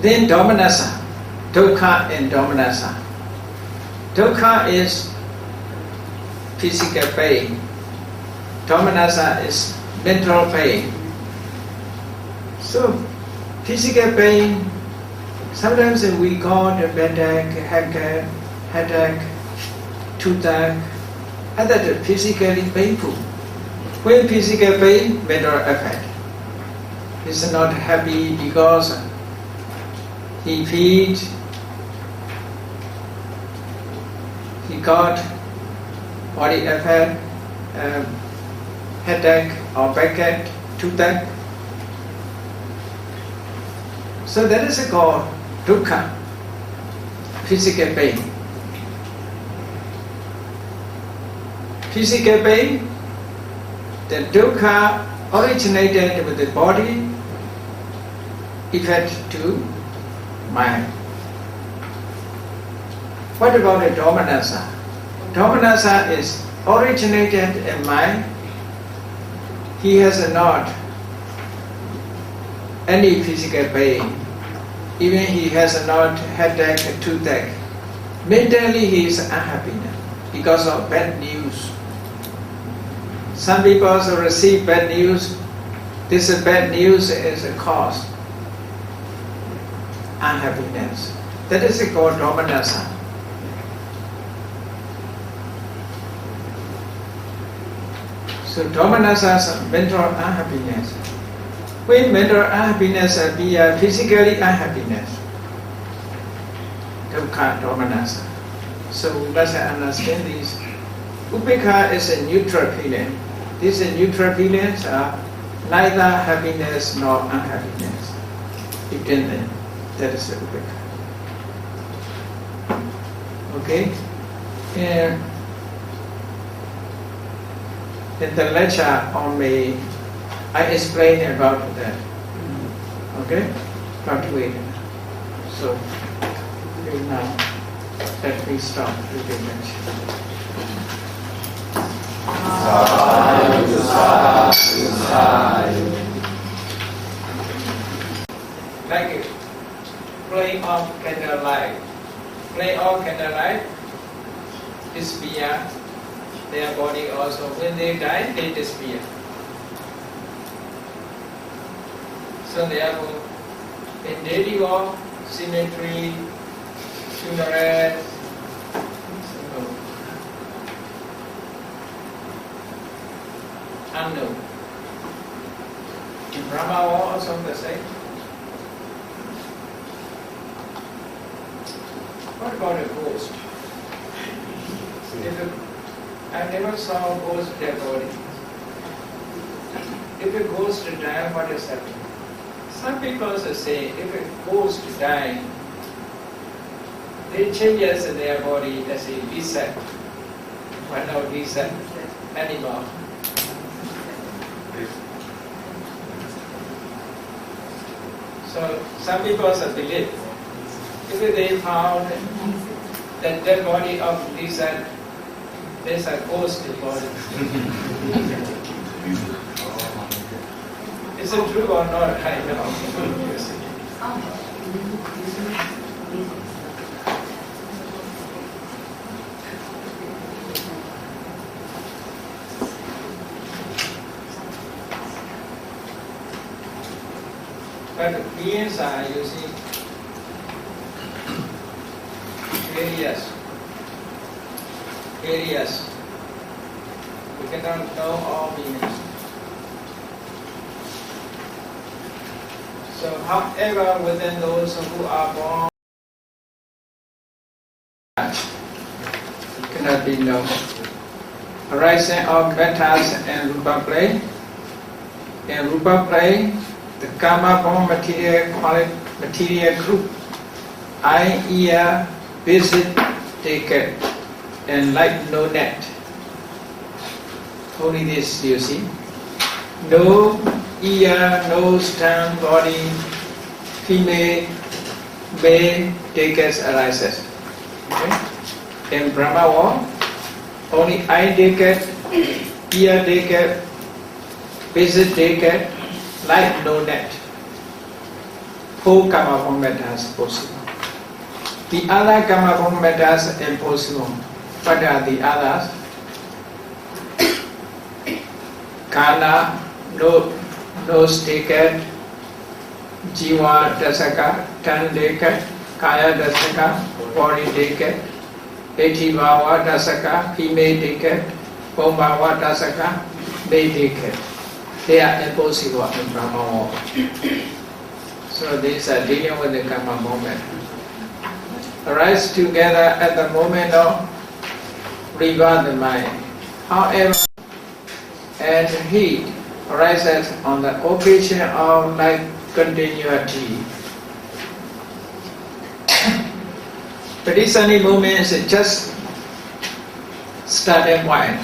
Then domanassa, dukkha and domanassa. Dukkha is physical pain. Domanassa is mental pain. So, physical pain, sometimes we call the headache, toothache, and that is physically painful. When physical pain, mental effect. He's not happy because he feels, he got body effect, headache or backache, toothache. So that is called dukkha, physical pain. Physical pain, the dukkha originated with the body, effect to mind. What about the domanassa? Domanassa is originated in mind. He has not any physical pain. Even he has not headache, toothache. Mentally he is unhappy because of bad news. Some people also receive bad news. This bad news is a cause unhappiness. That is called domanassa. So domanassa is mental unhappiness. When mental unhappiness be physically unhappiness, dukkha domanassa. So we must understand this. Upekkha is a neutral feeling. These neutral feelings are neither happiness nor unhappiness. Between them, that is the upekkha. Okay? And in the lecture on me, I explain about that. Okay? But wait. So, okay, now let me stop with the lecture. Like play off candlelight. Play off candlelight, disappear. Their body also, when they die, they disappear. So therefore, in daily walk, cemetery, funeral, unknown. In Brahma also the same. What about a ghost? I never saw a ghost dead body. If a ghost dies, what is happening? Some people say if a ghost dies, they changes their body as a lizard. What now lizard? Animal. So some people believe if they found the dead body of lizard, there's a ghost body. Is it true or not? I don't know. But beings are using various. We cannot know all beings. So however, within those who are born, cannot be known. Arising of metas and rupa play. In rupa play, the karma born material group, eye, ear, visit, take and like no net. Only this you see. No ear, nose, tongue, body, female, male, takers arises. Okay? In Brahma world, only eye taker, ear taker, visit taker, like no net. 4 karma form matters possible. The other karma form matters impossible. What are the others? Kana, nose ticket, jiva dasaka, tan ticket, kaya dasaka, body ticket, etivawa dasaka, female ticket, pombawa dasaka, male ticket. They are impossible in Brahma. So these are dealing with the karma moment. Arise together at the moment of rebirth the mind. However, and heat arises on the occasion of life continuity. But this only moment is just starting point.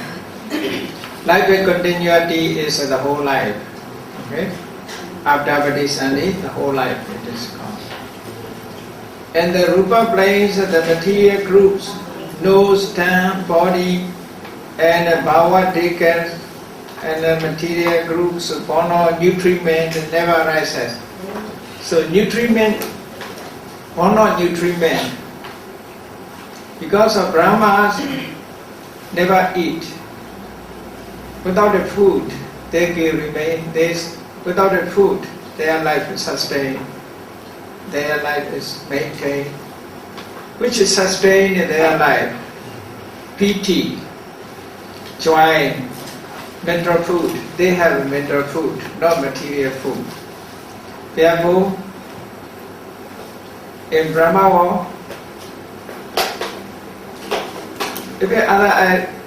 Life continuity is the whole life. Okay? After Abhidhamma, the whole life it is gone. And the rupa planes, the material groups, nose, tongue, body, and bhava takers, and the material groups, bono, nutriment never rises. So nutriment, bono nutriment, because of Brahmas never eat. Without the food, they can remain. Without the food, their life is sustained. Their life is maintained. Which is sustained in their life? Piti, joy, mental food. They have mental food, not material food. Therefore, in Brahma world,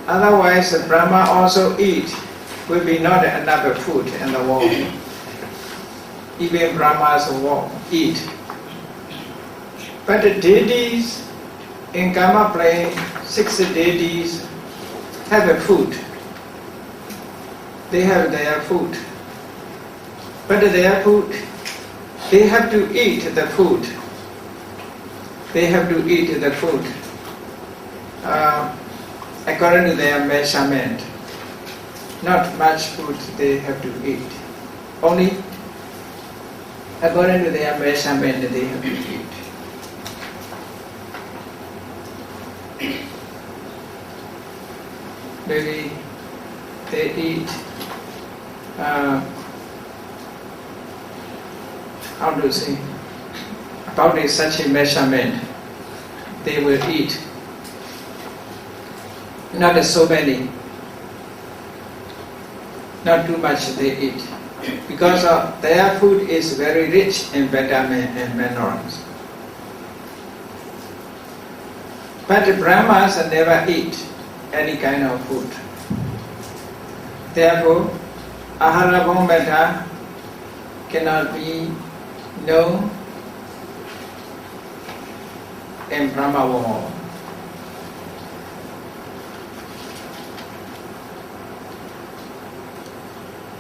otherwise Brahma also eat, will be not another food in the world. Even Brahmas will eat. But the deities in Kama plane, 6 deities have a food. They have their food. But their food, they have to eat the food. They have to eat the food according to their measurement. Not much food they have to eat. Only according to their measurement they have to eat. Maybe they eat how to say, about such a measurement they will eat. Not so many, not too much they eat, because their food is very rich in vitamins and minerals. But the Brahmas never eat any kind of food. Therefore, ahara bhometa cannot be known in Brahma world.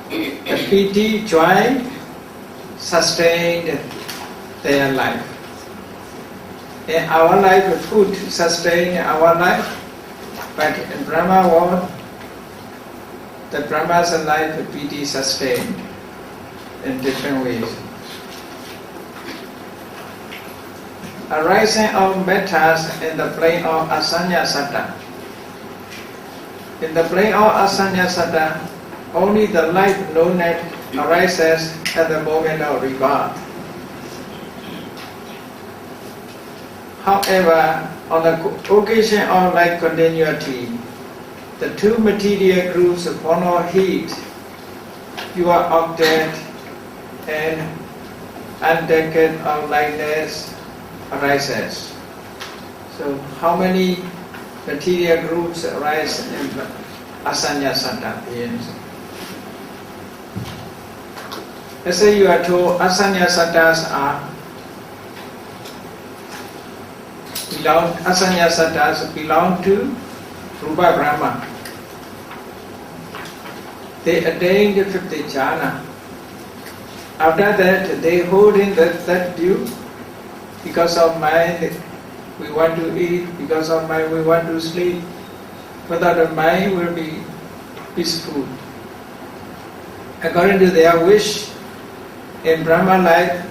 The piti, joy, sustained their life. In our life, food sustained our life, but in Brahma world, the Brahma's life, piti sustained in different ways. Arising of metas in the plane of asanya satta. In the plane of asanya satta, only the life known as arises at the moment of rebirth. However, on the occasion of life continuity, the two material groups of honor, heat, pure object, and undecayed of lightness arises. So, how many material groups arise in asanya satta? Let's say you are told asanya sattas belong to Rupa Brahma. They attained the 50 jhana. After that, they hold in that view. Because of mind, we want to eat. Because of mind, we want to sleep. Without the mind, will be peaceful. According to their wish, in Brahma life,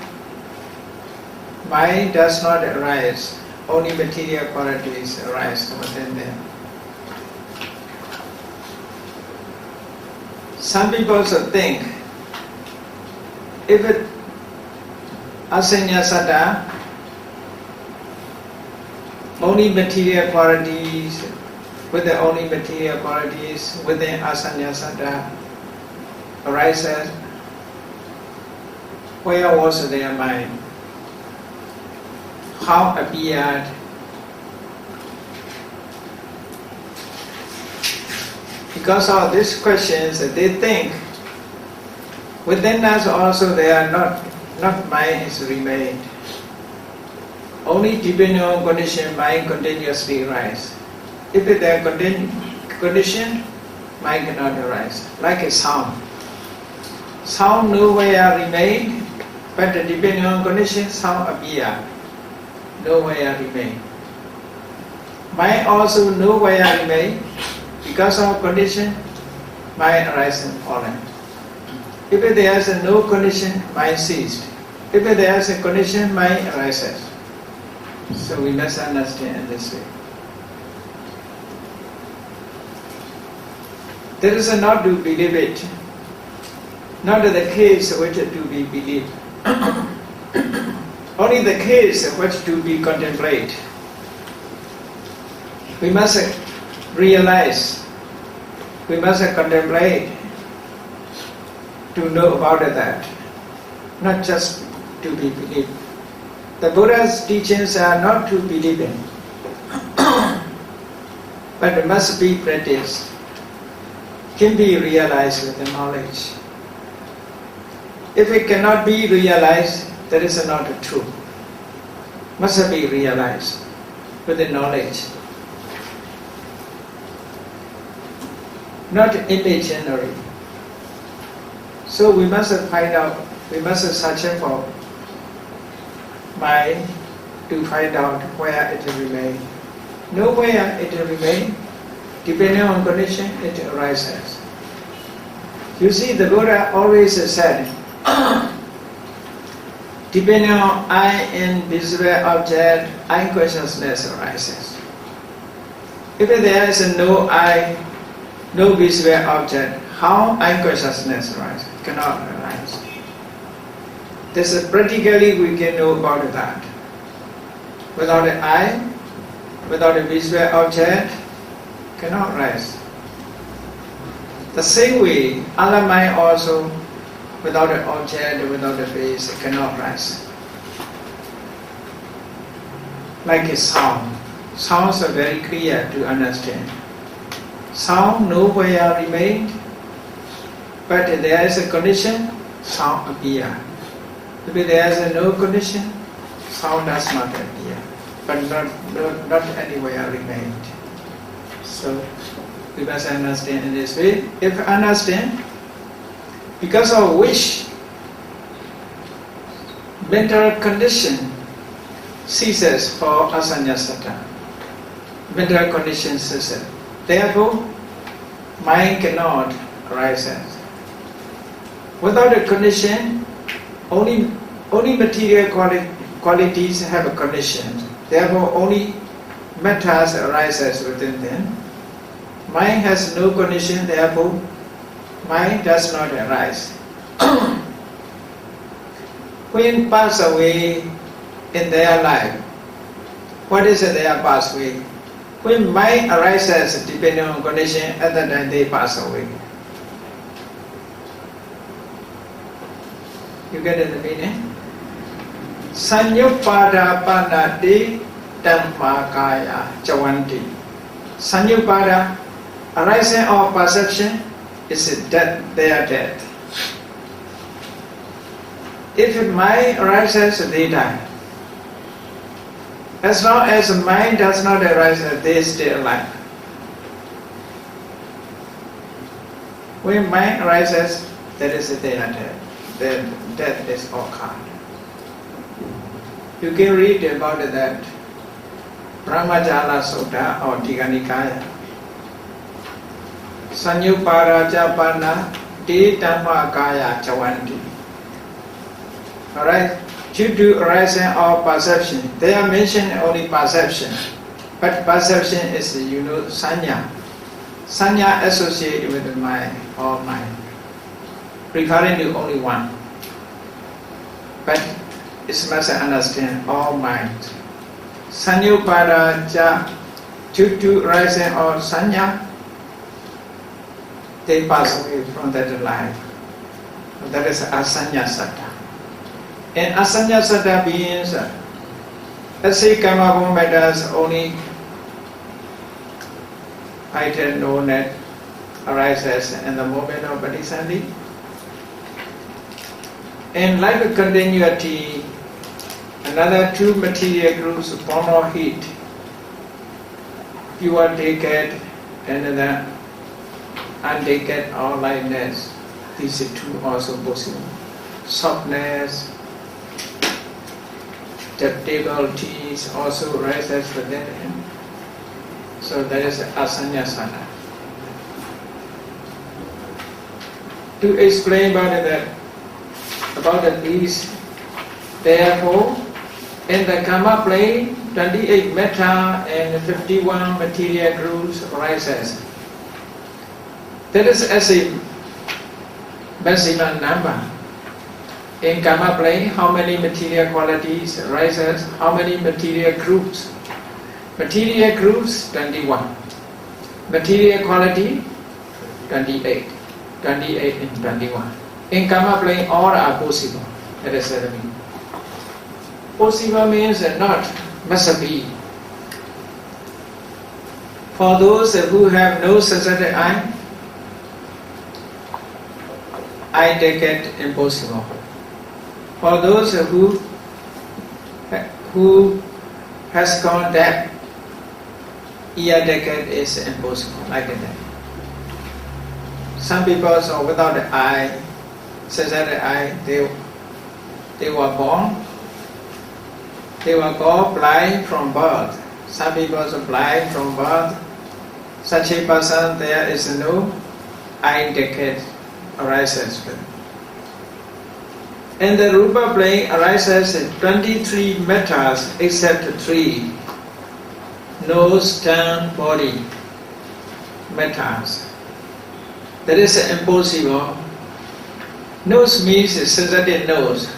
mind does not arise, only material qualities arise within them. Some people also think, if it asanya satta, only material qualities, with the only material qualities within asanya satta arises, where was their mind? How appeared? Because of these questions, they think within us also they are not mind is remained. Only depending on condition, mind continuously rise. If they are conditioned, mind cannot arise. Like a sound. Sound nowhere remain, but depending on condition, sound appear. Nowhere remain. Mind also nowhere remain. Because of condition, mind arises and fallen. If there is no condition, mind ceased. If there is a condition, mind arises. So we must understand in this way. There is not to believe it, not the case which to be believed. Only the case which to be contemplated. We must realize, we must contemplate to know about that, not just to be believed. The Buddha's teachings are not to believe in, but it must be practiced, can be realized with the knowledge. If it cannot be realized, that is not true. Must be realized with the knowledge. Not imaginary. So we must find out, we must search for mind to find out where it remains. Nowhere it remains, depending on condition, it arises. You see, the Buddha always said, depending on I and visual object, I consciousness arises. If there is no I, no visual object, how I consciousness arises? Cannot arise. This is practically we can know about that. Without an eye, without a visual object, cannot rise. The same way, other mind also, without an object, without a face, cannot rise. Like a sound. Sounds are very clear to understand. Sound nowhere remained, but there is a condition, sound appear. If there is no condition, sound does not appear, but not anywhere remained. So we must understand in this way. If understand, because of which mental condition ceases for asanya satta. Mental condition ceases. Therefore, mind cannot arise. Without a condition, only material qualities have a condition. Therefore, only matters arises within them. Mind has no condition, therefore, mind does not arise. When pass away in their life, what is their pass away? When mind arises depending on condition, at that time they pass away. You get the meaning? Sanyupada panati dhammakaya javanti. Sanyupada, arising of perception, is death, they are dead. If mind arises, they die. As long as mind does not arise, they stay alive. When mind arises, that is they are dead. Then death is occurred. You can read about that. Brahmajala Sutta or Tiganikaya. Sanyuparaja Panna Te Dhammakaya Chavanti. Alright? due to arising of perception. They are mentioned only perception, but perception is, sanya. Sanya associated with the mind or mind, referring to only one. But it must understand all minds. Sanyupada ja, due to arising of sanya, they pass away from that life. That is asanya satta. And asanya satta means, let's say karma form matters only item known that arises in the moment of bodhisattva. In life continuity, another two material groups form or heat, pure decade and another undecade or lightness. These two also possible. Softness, adaptability also rises within him. So that is asanya satta. To explain about these, therefore, in the karma plane, 28 metta and 51 material groups rises. That is as a maximum number. In karma plane, how many material qualities rises? How many material groups? Material groups 21. Material quality 28. 28 and 21. In karma plane, all are possible. That is what I mean. Possible means not must be. For those who have no sensitive eye take it impossible. For those who has gone deaf, ear decade is impossible, like that. Some people are without the eye, sensitive eye, they were born blind from birth. Some people are blind from birth. Such a person, there is no eye decade arises. In the rupa plane arises 23 mettas except 3. Nose, tongue, body, mettas. That is impossible. Nose means sensitive nose.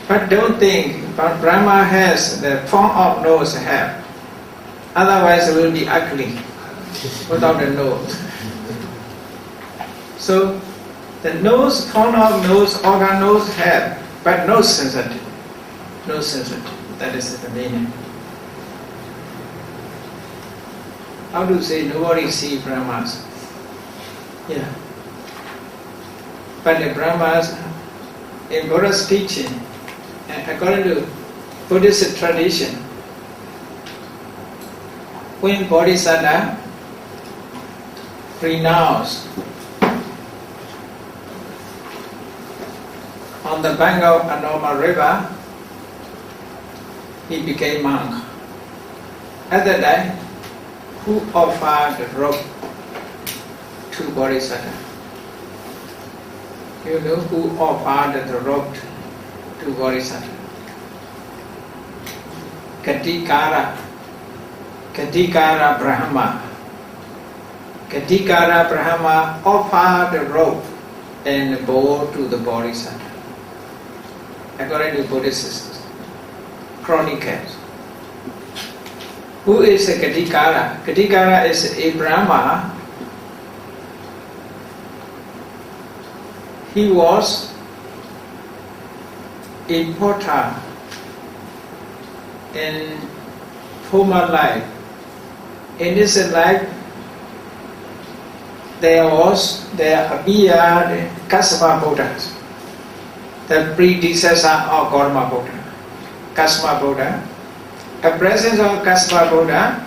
But don't think, but Brahma has the form of nose have. Otherwise it will be ugly without a nose. So the nose, form of nose, organ nose have, but no sensitive. No sensitive. That is the meaning. How to say nobody see Brahmas? Yeah. But the Brahmas, in Buddha's teaching, according to Buddhist tradition, when Bodhisattva renounced on the bank of Anoma river, he became monk. At that time, who offered the rope to Bodhisattva? You know who offered the rope to Bodhisattva? Katikara Brahma. Katikara Brahma offered the rope and bow to the Bodhisattva. According to Buddhist chronicles. Who is a Katikara? Katikara is a Brahma. He was a potter in former life. In this life, there appeared Kassapa Buddhas, the predecessor of Gautama Buddha. Kassapa Buddha. The presence of Kassapa Buddha,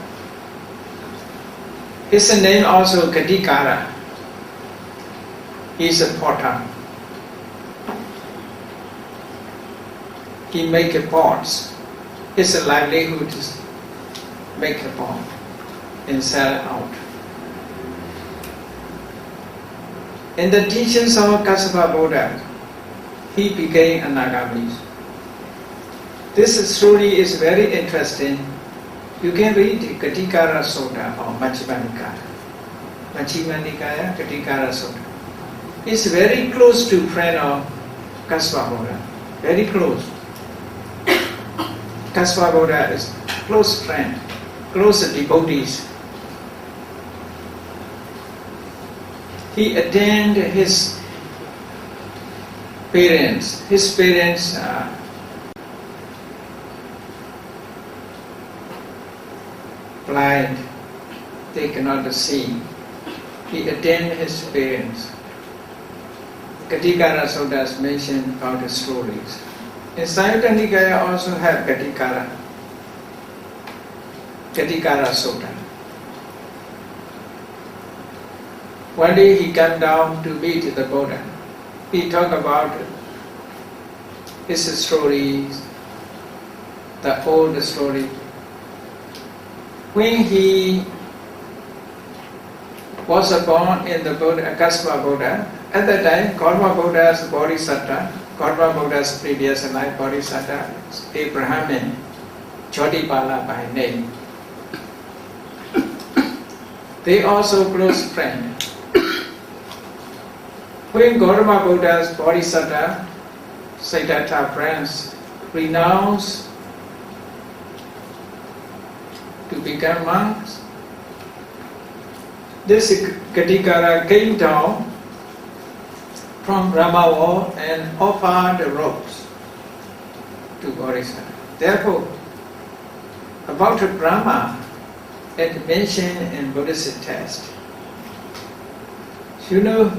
his name also Katikara. He is a potter. He makes pots. His livelihood is make a pot and sell out. In the teachings of Kassapa Buddha, he became Anagami. This story is very interesting. You can read Katikara Sutta or Majjhima Nikaya. Majjhima Nikaya, Katikara Sutta. It's very close to friend of Kaspa Buddha. Very close. Kaspa Buddha is close friend, close devotees. He attended his parents. His parents blind, they cannot see. He attended his parents. Katikara Sutta is mentioned about the stories. In Samyutta Nikaya also have Katikara Sutta. One day he came down to meet the Buddha. He talked about his stories, the old story. When he was born in the Buddha, Kaspa Buddha, at that time, Karma Buddha's Bodhisattva, Karma Buddha's previous life Bodhisattva, Abraham Jodipala by name. They also close friends. When Gautama Buddha's Bodhisattva, Siddhartha friends, renounced to become monks, this Katikara came down from Brahma and offered the robes to Bodhisattva. Therefore, about Brahma, it mentioned in Buddhist text. You know,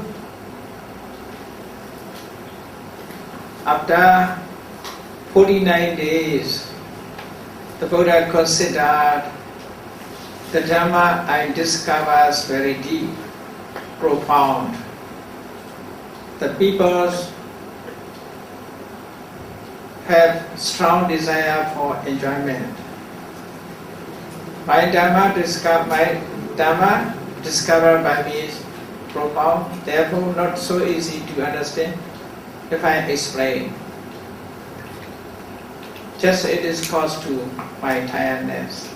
after 49 days, the Buddha considered the Dhamma I discover is very deep, profound. The people have strong desire for enjoyment. My Dhamma discovered by me is profound, therefore not so easy to understand if I explain. Just it is caused to my tiredness.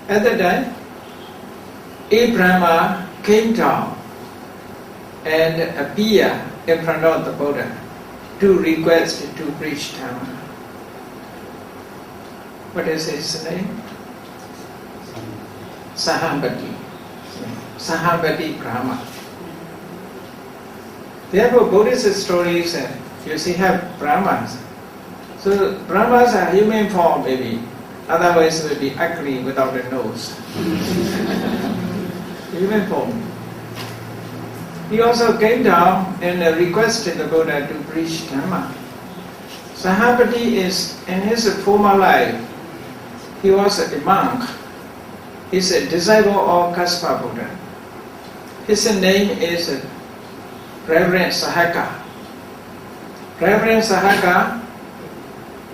At that time, Abraham came down and appeared in front of the Buddha to request to preach Dhamma. What is his name? Sahambati. Sahambati Brahma. Therefore, Buddhist stories, you see, have Brahmas. So, Brahmas are human form, maybe. Otherwise, it will be ugly without a nose. Human form. He also came down and requested the Buddha to preach Dhamma. Sahambati is, in his former life, he was a monk. He's a disciple of Kaspa Buddha. His name is Reverend Sahaka. Reverend Sahaka,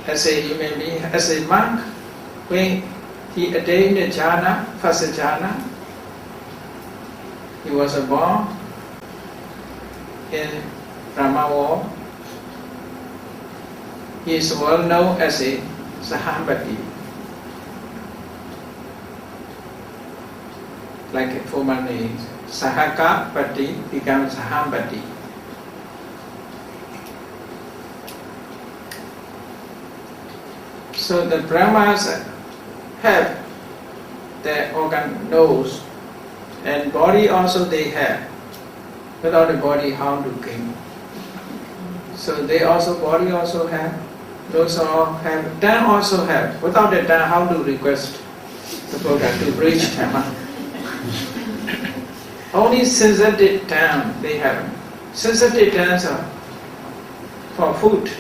as a human being, as a monk, when he attained jhana, first jhana, he was born in Brahma. He is well known as a Sahambati, like a former name. Sahaka Pati becomes Sahambati. So the Brahmas have their organ, nose, and body also they have. Without a body, how to king? So they also, body also have, nose all have, tongue also have. Without a tongue, how to request the Buddha to preach Dhamma? Only sensitive tongue they have. Sensitive tongues are for food.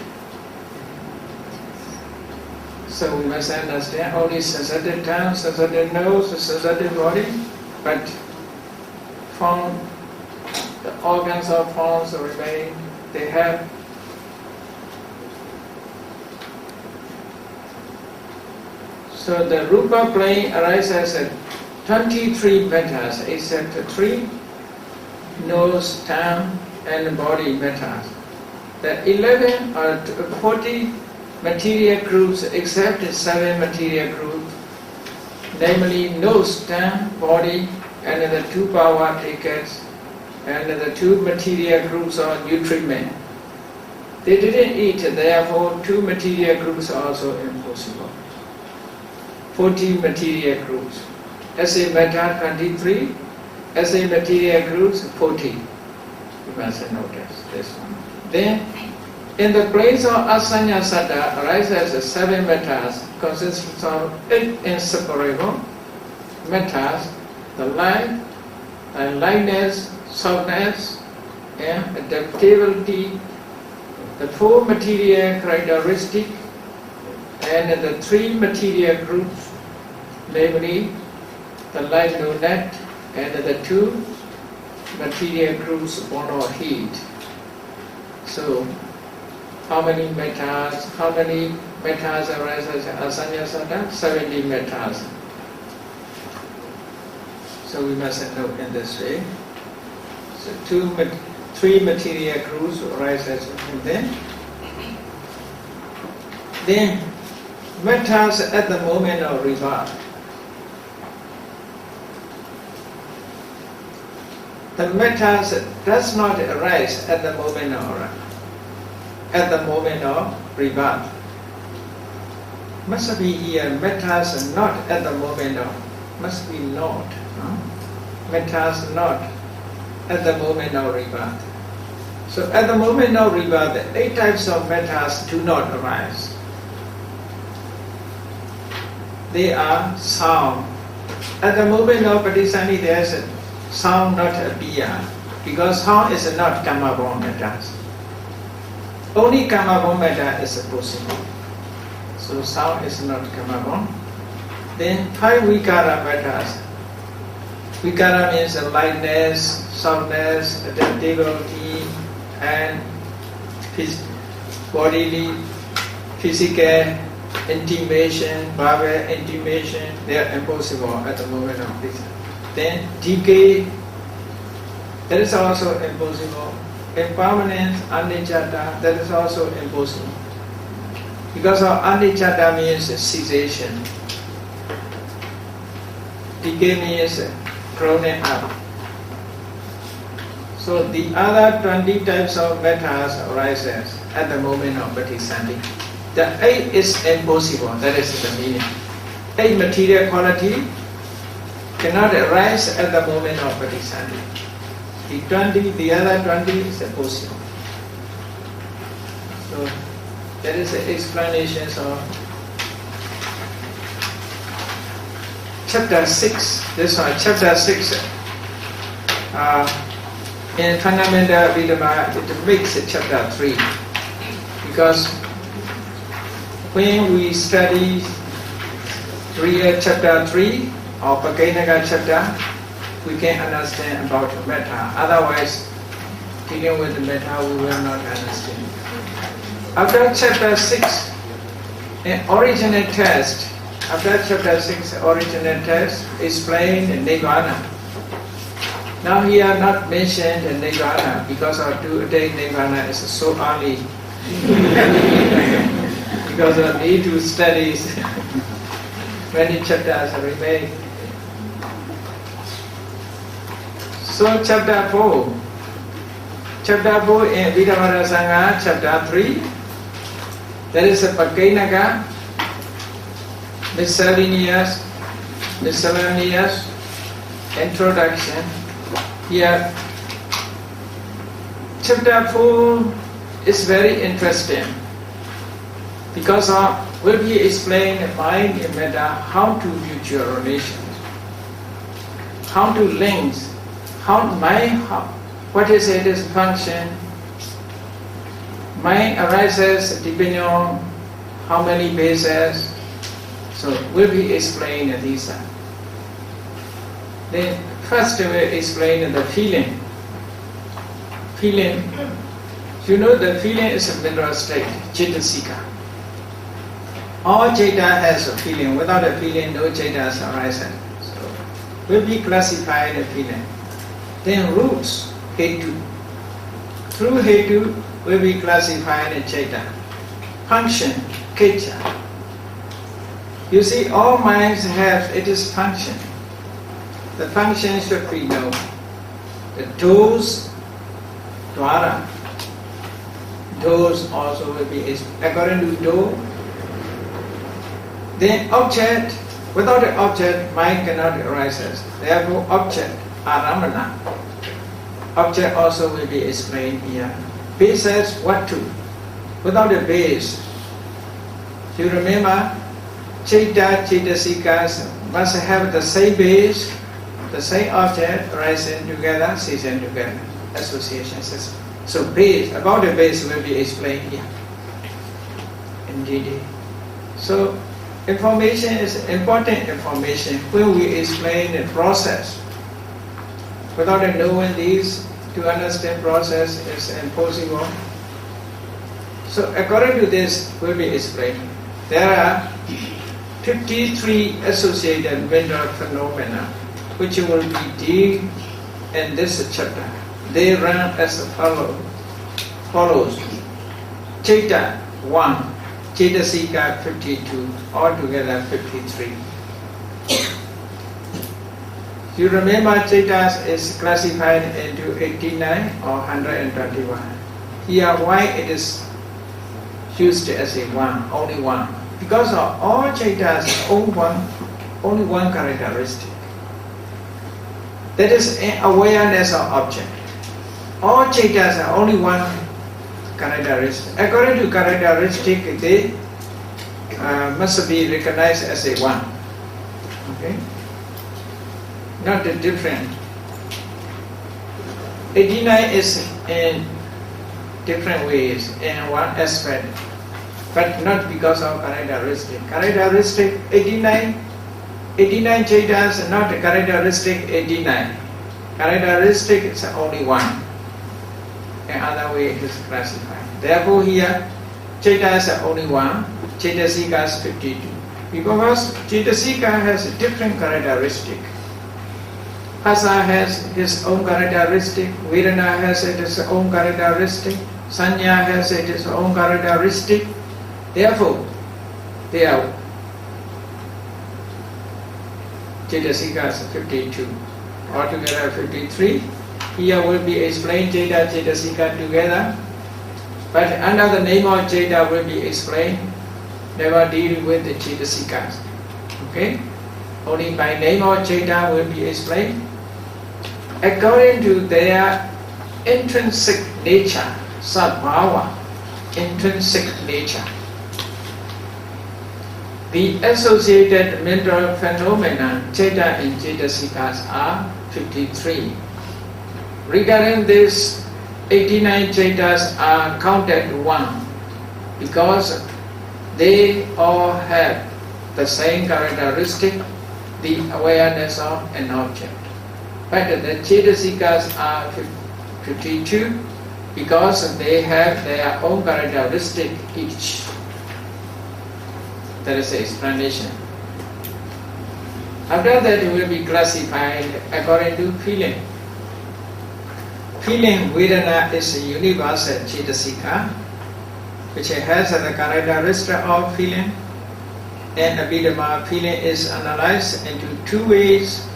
So we must understand only sensitive tongue, sensitive nose, sensitive body, but from the organs or forms remain, they have. So the Rupa plane arises at 23 matters, except 3, nose, tongue, and body matters. The 11 or 40 material groups except 7 material groups, namely nose, tongue, body, and the 2 power takers, and the 2 material groups of nutriment. They didn't eat, therefore 2 material groups are also impossible. 40 material groups. As a matter 23, as a material groups 40. You must notice this one. Then, in the place of Asanya Satta arises 7 matters, consisting of 8 inseparable matters, the light, and lightness, softness, and adaptability, the 4 material characteristics, and the 3 material groups, namely the light net and the 2 material groups born of heat. So, how many matters arise as Asanya Satta? 70 matters. So we must know in this way. So 3 material groups arise as then matters at the moment of rebirth. The matters does not arise at the moment of rebirth. Must be here matters not at the moment of, must be not. Matters not at the moment of rebirth. So at the moment of rebirth, 8 types of matters do not arise. They are sound. At the moment of Patisani, there is sound not appear, because sound is not karma-born matters. Only karma-born matter is possible. So sound is not karma-born. Then 5 vikara matters. Vikara means lightness, softness, adaptability, and bodily, physical intimation, verbal intimation. They are impossible at the moment of this. Then decay, that is also impossible. Impermanence, anicca, that is also impossible. Because of anicca means cessation. Decay means growing up. So the other 20 types of matters arises at the moment of Patisandhi. The 8 is impossible, that is the meaning. 8 material quality cannot arise at the moment of Patisandhi. The other 20 is possible. So that is the explanation of chapter 6. This one, chapter 6. In fundamental Abhidhamma, it makes chapter 3. Because when we study chapter 3 or Pakainaka chapter, we can understand about the matter. Otherwise, dealing with the matter, we will not understand. After chapter 6, original text. After chapter 6, original text explained Nirvana. Now here not mentioned Nirvana because of today Nirvana is so early. Because of need to study many chapters remain. So chapter 4. Chapter 4 in Abhidhamma Sangha, chapter 3. That is a Pakainaka, miscellaneous introduction. Here, chapter 4 is very interesting because will be explained mind and matter how to mutual relations, how to link, what is its function. Mind arises depending on how many bases. So will be explained these. Then first we will explain the feeling. Feeling, you know the feeling is a mineral state, Cetasika. All Ceta has a feeling. Without a feeling, no Cetas arises. So will be classified a feeling. Then roots, Hetu. Through Hetu will be classified a Ceta. Function, Kecha. You see, all minds have its function. The function should be known. The doors, dwara, doors also will be according to door. Then object, without an object, mind cannot arise. Therefore, object, aramana. Object also will be explained here. Base says what to. Without a base, you remember, Chaita, Chaitasikas must have the same base, the same object, rising together, ceasing together, association system. So base, about the base will be explained here in detail. So information is important information when we explain the process. Without knowing these, to understand process is impossible. So according to this will be explained. There are 53 associated mental phenomena which will be dealt in this chapter. They run as follows. Chaita 1, Chaitasika 52, altogether 53. You remember Chaitas is classified into 89 or 121. Here why it is used as a one, only one. Because of all Chaitas only one characteristic. That is awareness of object. All Chaitas are only one characteristic. According to characteristic, they must be recognized as a one. Okay? Not different. 89 is in different ways, in one aspect, but not because of characteristic. Characteristic 89 Chaitas are not characteristic 89. Characteristic is only one. Another way it is classified. Therefore here, Chaitas are only one, Chaitasika is 52. Because Chaitasika has a different characteristic. Phasa has his own characteristic, Vedana has its own characteristic, Sanya has its own characteristic. Therefore, they are Chaitasikas 52, altogether 53. Here will be explained Chaita, Chaitasika together, but under the name of Chaita will be explained, never deal with the Chaitasikas. Okay? Only by name of Chaita will be explained. According to their intrinsic nature, sabhava, intrinsic nature. The associated mental phenomena, Chaita and Chaitasikas, are 53. Regarding this, 89 Chaitas are counted one because they all have the same characteristic, the awareness of an object. But the Chaitasikas are 52 because they have their own characteristic each. That is the explanation. After that, it will be classified according to feeling. Feeling, Vedana, is a universal Chaitasika, which has the characteristic of feeling. And Abhidhamma, feeling is analyzed into two ways,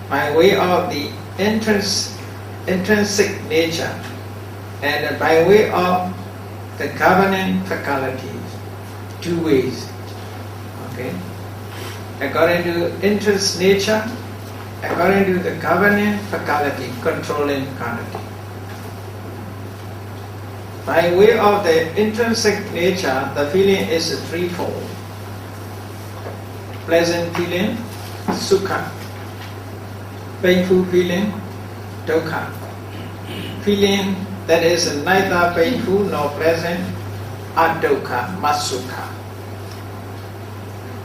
by way of the intrinsic nature and by way of the governing faculties. Two ways. Okay? According to intrinsic nature, according to the governing faculty, controlling quality. By way of the intrinsic nature, the feeling is threefold. Pleasant feeling, sukha. Painful feeling, dukkha. Feeling that is neither painful nor pleasant, adukkha, masukha.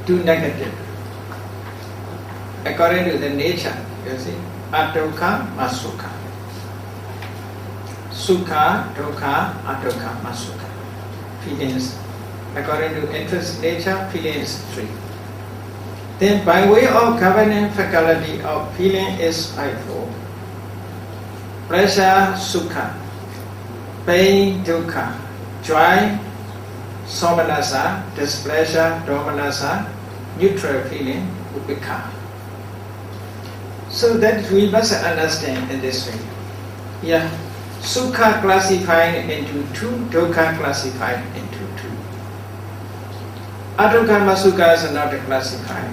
Two negative. According to the nature, you see, adukkha, masukha. Sukha, dukkha, adukkha, masukha. Feelings. According to interest nature, feelings three. Then by way of governing faculty of feeling is fivefold. Pleasure, sukha. Pain, dukkha. Joy, somanasa, displeasure, domanasa, neutral feeling, upekha. So that we must understand in this way. Yeah, sukha classified into two, dukkha classified into two. Adukkarma sukha is not classified.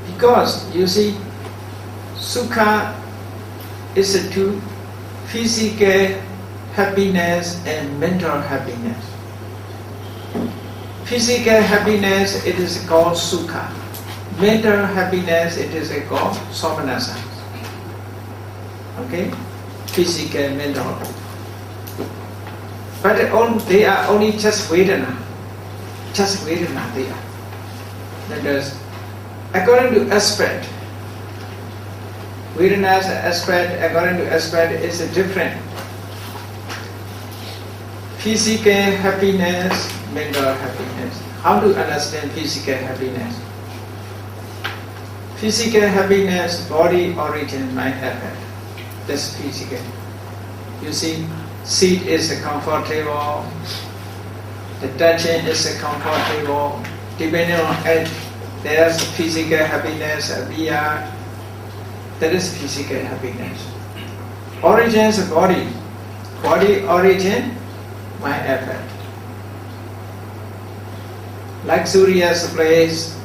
Because you see, sukha is a two, physical happiness and mental happiness. Physical happiness, it is called sukha. Mental happiness, it is called somanasa. Okay? Physical, mental. But they are only just Vedana. Just Vedana they are. That is, according to aspect, Vedana's aspect, according to aspect, is different. Physical happiness, mental happiness. How to understand physical happiness? Physical happiness, body origin, mind effect. That's physical. You see, seat is comfortable, the touching is comfortable, depending on it, there's physical happiness, beer. That is physical happiness. Origin is body. Body origin, mind effect. Luxurious place.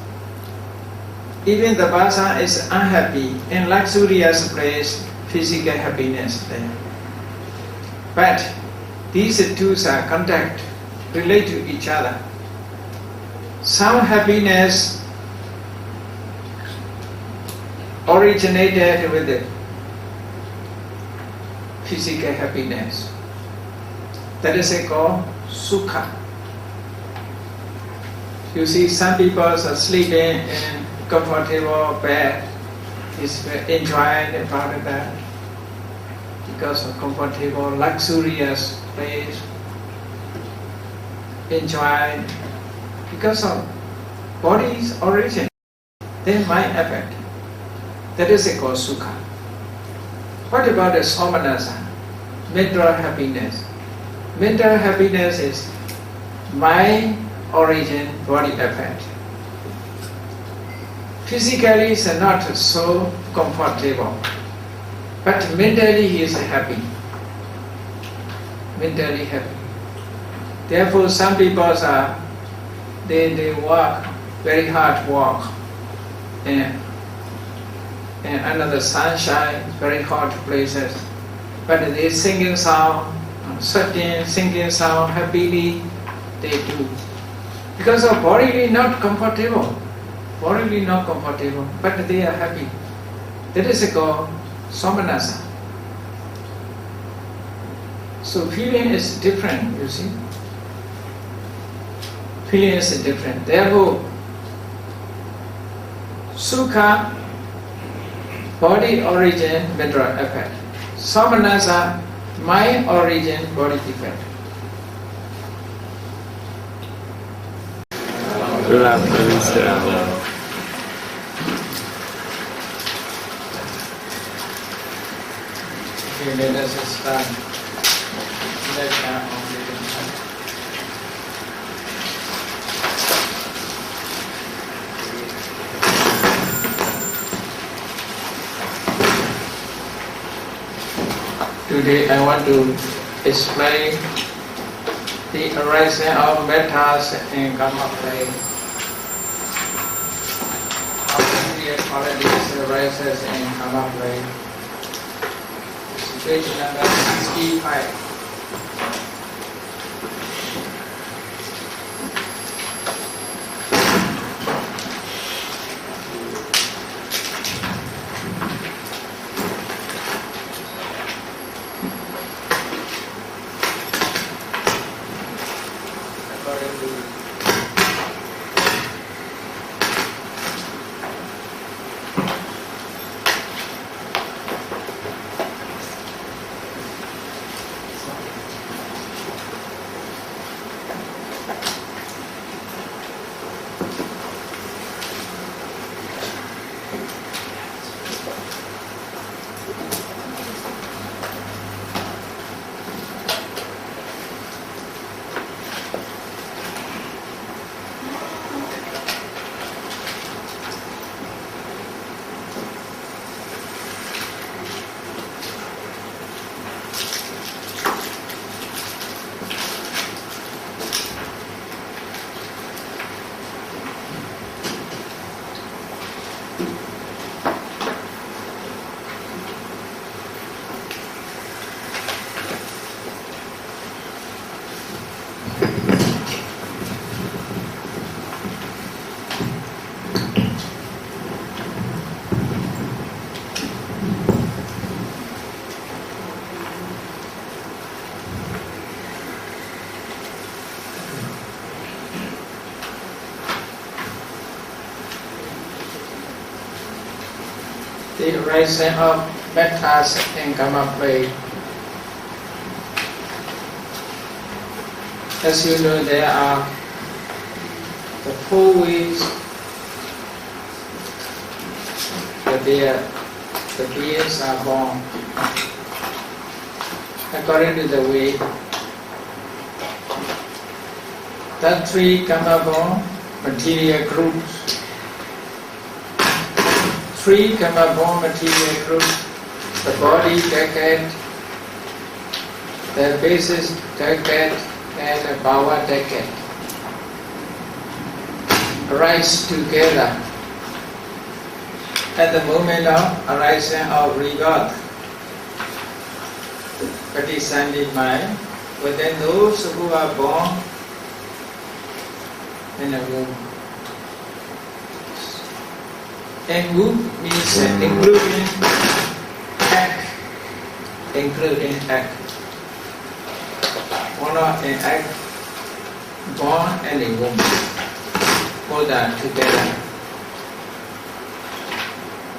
Even the person is unhappy in luxurious place, physical happiness there. But these two are contact, relate to each other. Some happiness originated with the physical happiness. That is called sukha. You see, some people are sleeping in comfortable bed, is enjoying about that because of comfortable, luxurious place, enjoying because of body's origin, then mind effect. That is called sukha. What about the somanasa, mental happiness? Mental happiness is mind origin, body effect. Physically is not so comfortable, but mentally he is happy. Mentally happy. Therefore, some people they work very hard work, and under the sunshine, very hot places, but they singing sound, sweating, singing sound happily they do, because of bodily not comfortable. Bodily not comfortable, but they are happy. That is called somanasa. So feeling is different, you see. Feeling is different. Therefore, sukha, body origin, mental effect. Somanasa, mind origin, body effect. Okay, let us start. Today I want to explain the arising of metas in karma play. How various qualities arises in karma play. Page number 65. the arising of metas and karma play. As you know, there are the 4 ways that the beings are born. According to the way, the 3 karma-born material groups. 3 karma-born material groups: the body, decade, the basis decade, and the bhava decade, arise together at the moment of arising of rebirth. Patisandi mind within those who are born in a womb. And womb means including egg, including egg. One of an egg born and a womb, both are together.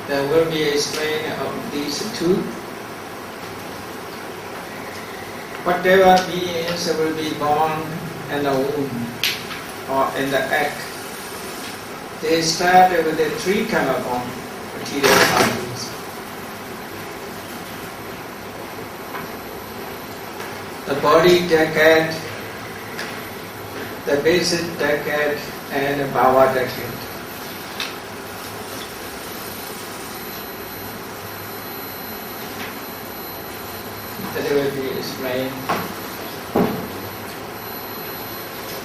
There will be explaining of these 2. Whatever beings will be born in the womb or in the egg, they start with the 3 karma-born material bodies. The body decade, the basic decade, and the bhava decade. That will be explained.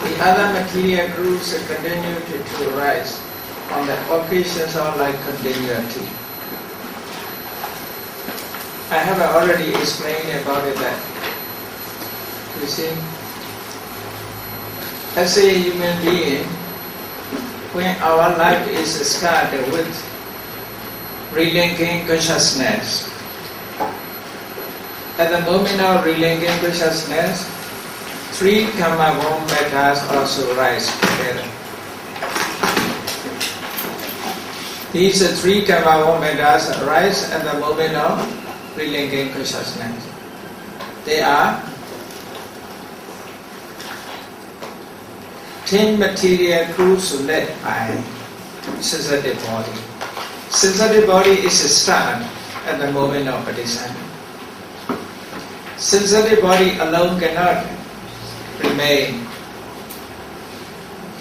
The other material groups continue to arise on the occasions of like continuity. I have already explained about it that, you see, as a human being, when our life is started with relinquishing consciousness, at the moment of relinquishing consciousness, 3 karma-born metas also rise together. These 3 karma-born metas arise at the moment of relinquishing consciousness. They are 10 material groups led by sensitive body. Sensitive body is a start at the moment of patisana. Sensitive body alone cannot remain.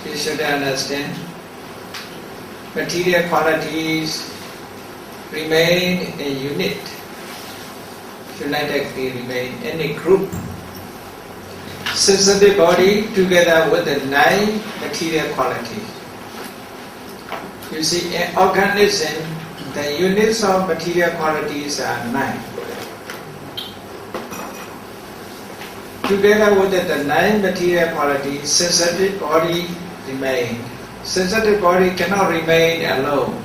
You should understand. Material qualities remain a unit, unitedly remain in a group. Sensitive body together with the 9 material qualities. You see, in organism, the units of material qualities are 9. Together with the 9 material qualities, sensitive body remain. Sensitive body cannot remain alone.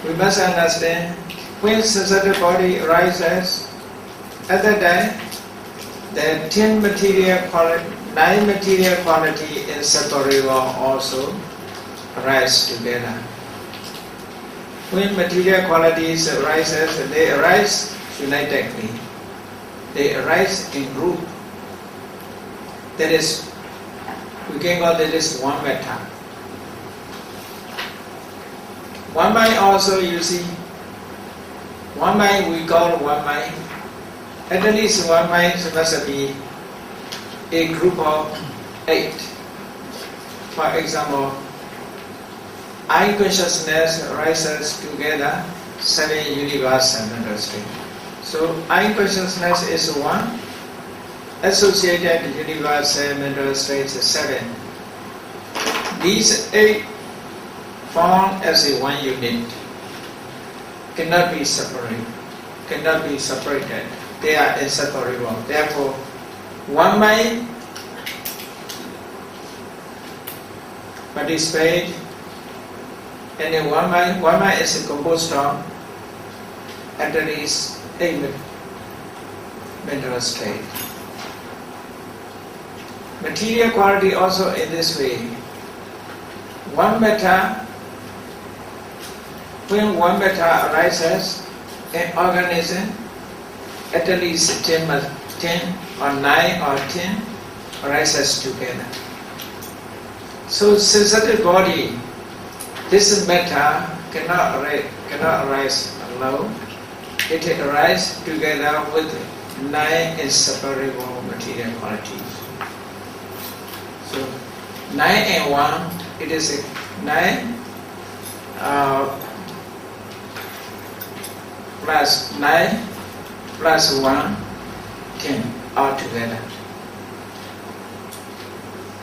We must understand, when sensitive body arises, at that time, the 10 material quality, 9 material quality inseparable also arise together. When material qualities arises, they arise unitedly. They arise in group. That is, we can call that is one metta. One mind also, you see, one mind we call one mind. At least one mind must be a group of 8. For example, I consciousness rises together 7 universal mental states. So I consciousness is 1, associated universal mental states 7. These 8 form as a one unit, cannot be separated, cannot be separated. They are inseparable. Therefore, one mind participate, and then one mind is composed of at least 8 mental state. Material quality also in this way. One metta when one metta arises in organism, at least 10 or 9 or 10 arises together. So sensitive body, this metta cannot arise alone. It arises together with 9 inseparable material qualities. So 9 and 1, it is 9 plus 9 plus 1, 10 altogether.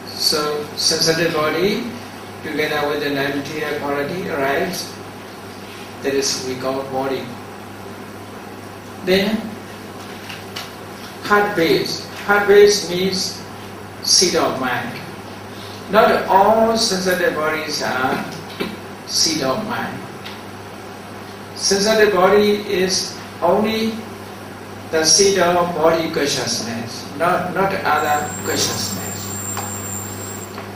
So sensitive body together with the 9 material quality arrives. That is we call body. Then heart base. Heart base means seat of mind. Not all sensitive bodies are seat of mind. Sensitive body is only the seat of body consciousness, not other consciousness.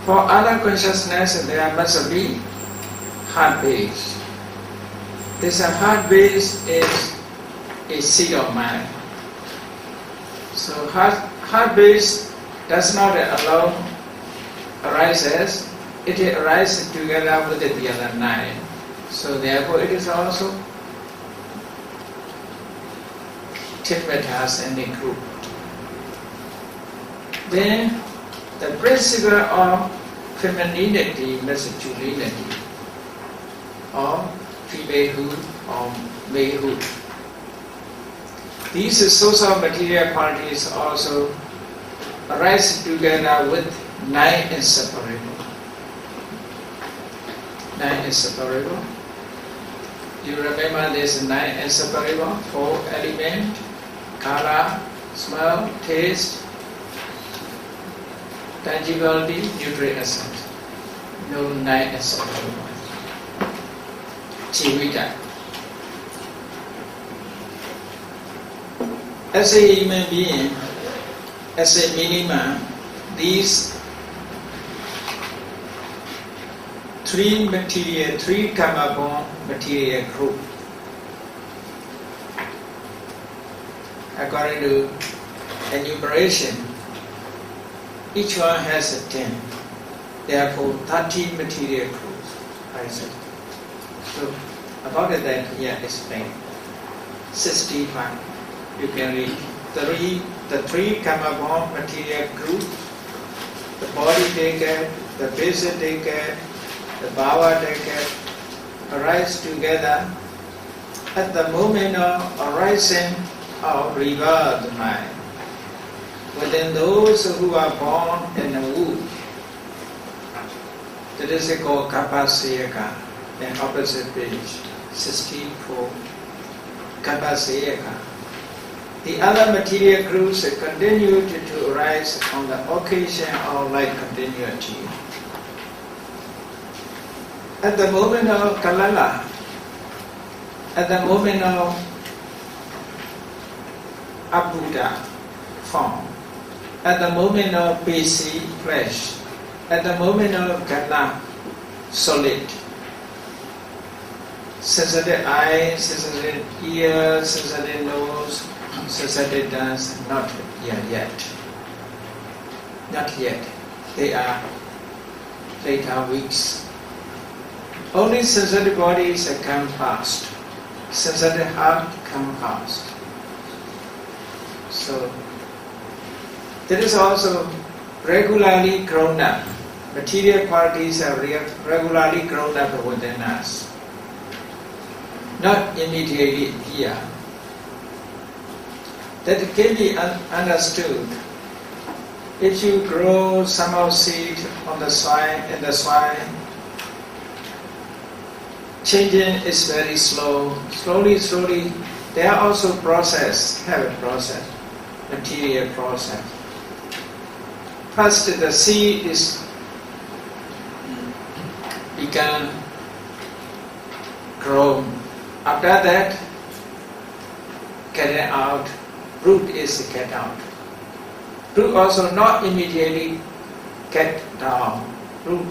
For other consciousness, there must be heart base. This heart base is a seat of mind. So heart base does not alone arises, it arises together with the other 9. So therefore it is also 10 mettas in the group. Then the principle of femininity, masculinity, or femalehood or malehood. These social material qualities also arise together with 9 inseparable. 9 inseparable. You remember this 9 inseparable, 4 elements: color, smell, taste, tangibility, nutrient essence. No 9 inseparable. Chivita. As a human being, as a minimum, these 3 karma-born material group, according to enumeration, each one has a 10. Therefore, 13 material groups. I said. So, about that, here explained. 65. You can read the 3 karma-born material groups: the body taker, the basic taker, the bhava taker, arise together at the moment of arising of rebirth mind. Within those who are born in the womb, that is called kapasayaka, in opposite page, 64, kapasayaka. The other material groups continue to arise on the occasion of life continuity. At the moment of kalala, at the moment of abhuta, form, at the moment of basic flesh, at the moment of gana, solid, sensitive eyes, sensitive ears, sensitive nose, sensitive tongues, not yet. Not yet. They are later weeks. Only sensitive bodies come fast. Sensitive heart come fast. So there is also regularly grown up. Material qualities are regularly grown up within us. Not immediately here. That can be understood. If you grow some of seed on the soil, in the soil, changing is very slow. Slowly, there are also have a process, material process. First, the seed is begun grown. After that, get out. Root is get out. Root also not immediately get down. Root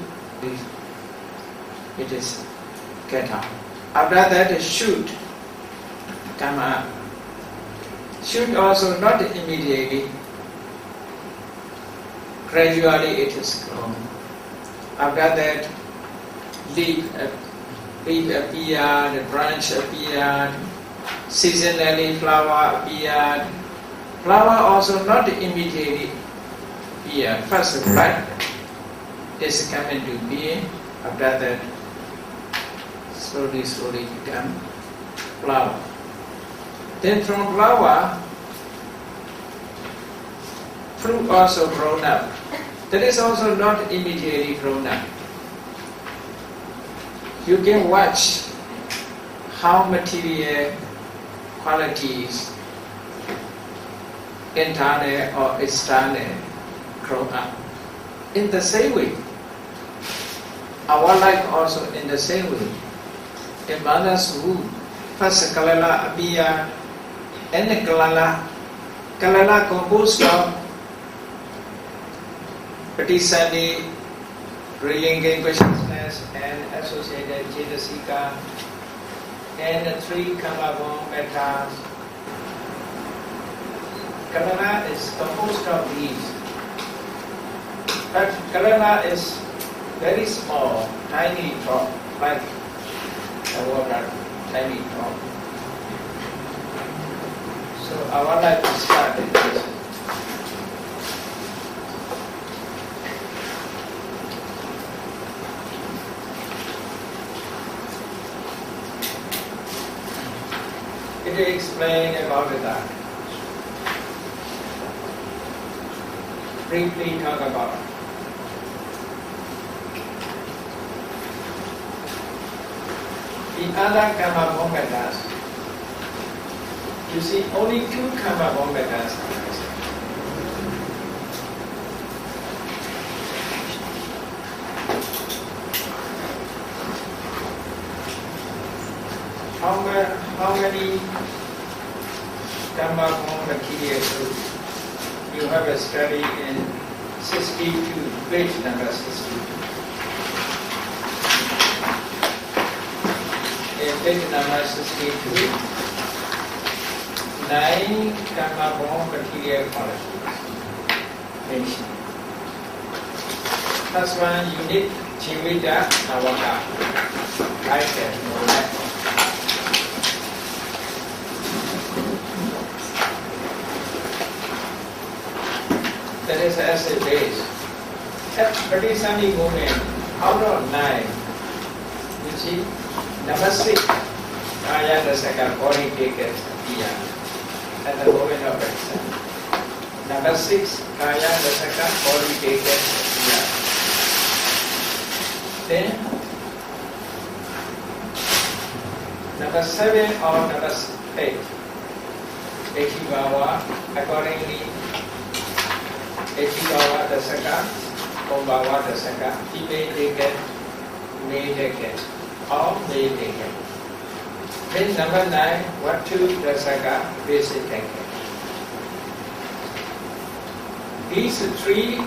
is get out. After that, shoot, come up. Shoot also not immediately. Gradually it is grown. After that, leaf appeared, branch appeared, seasonally flower appeared. Flower also not immediately appeared. First, bud is coming to being. After that, slowly become flower. Then from flower, fruit also grown up. That is also not immediately grown up. You can watch how material qualities, internal or external, grow up. In the same way, our life also in the same way. In mother's womb, first kalala appear, and the kalala composed of Patisani, relinquishing consciousness and associated Chetasika, and the three Kamabon metas. Kalana is composed of these, but kalana is very small, tiny drop, like the water, tiny drop. So our life is started with this. It will explain about that. Briefly talk about it. The other karma bombadas, you see only two karma bombadas are present. How many karma bomb material groups? You have a study in 62, page number 62. In page number 62, 9 karma bomb material qualities mentioned. First one, unit Jivita Avaka. I said no life. That is as a base. At Patisani movement, out of 9, you see, number 6, Kaya Dasaka, body taken here at the moment of action. Number 6, Kaya Dasaka, body taken here. Then, number 7 or number 8, Ekibawa, accordingly, Ekibawa Dasaka, Ombawa Dasaka, he may take it, may take it, or may take it. Then number 9, what to Dasaka, basic take it. These 3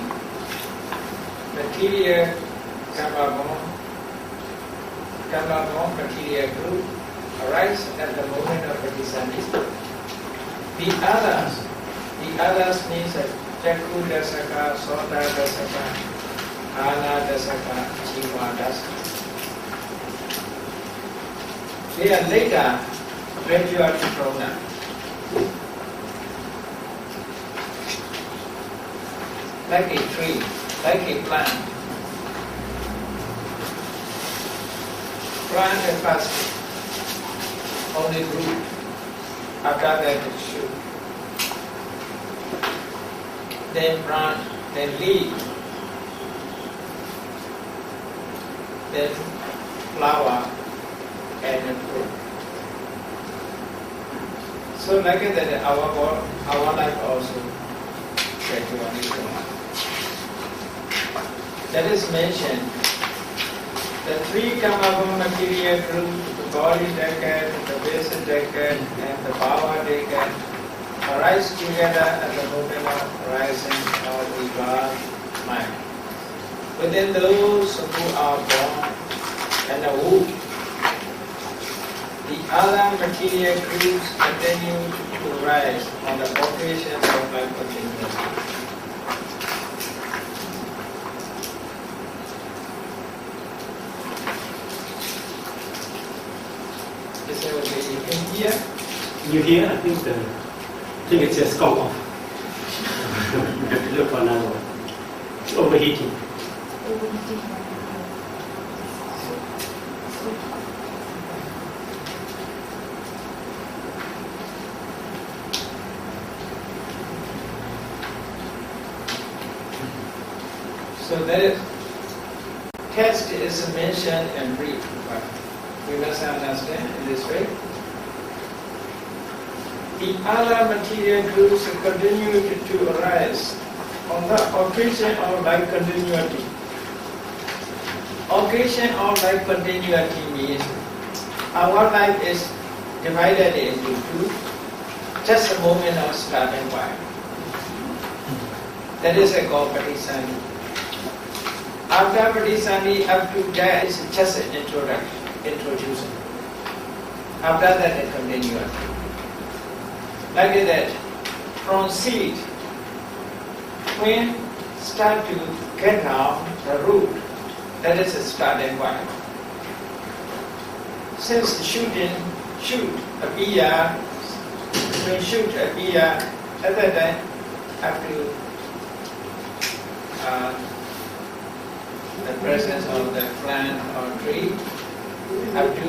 material Kamabon material group arise at the moment of Patisani. The others means that Jakku Dasaka, Sota Dasaka, Ana Dasaka, Jiva Dasaka. They are later gradually grown up. Like a tree, like a plant. Plant at first only root, after that it shoot. Then branch, then leaf, then flower, and then fruit. So like that, our life also gradually grown up. That is mentioned. The 3 Kamabon material group, the body decade, the basic decade, and the power decade, arise together at the moment of rising of the God mind. Within those who are born and the womb, other material groups continue to rise on the occasion of life continuity. Is that okay? You can hear? You hear? I think it's just gone off. Look for another one. It's overheating. So that is, text is mentioned and brief, but we must understand in this way. The other material groups continue to arise on the occasion of life continuity. Occasion of life continuity means our life is divided into two, just a moment of starting point. That is called Patisani. After Patisani, up to that is just an introduction. After that, a continuity. Like that, from seed, when start to get down the root, that is a starting point. Since shoot appear, when shoot appear, at that time, up to the presence of the plant or tree, up to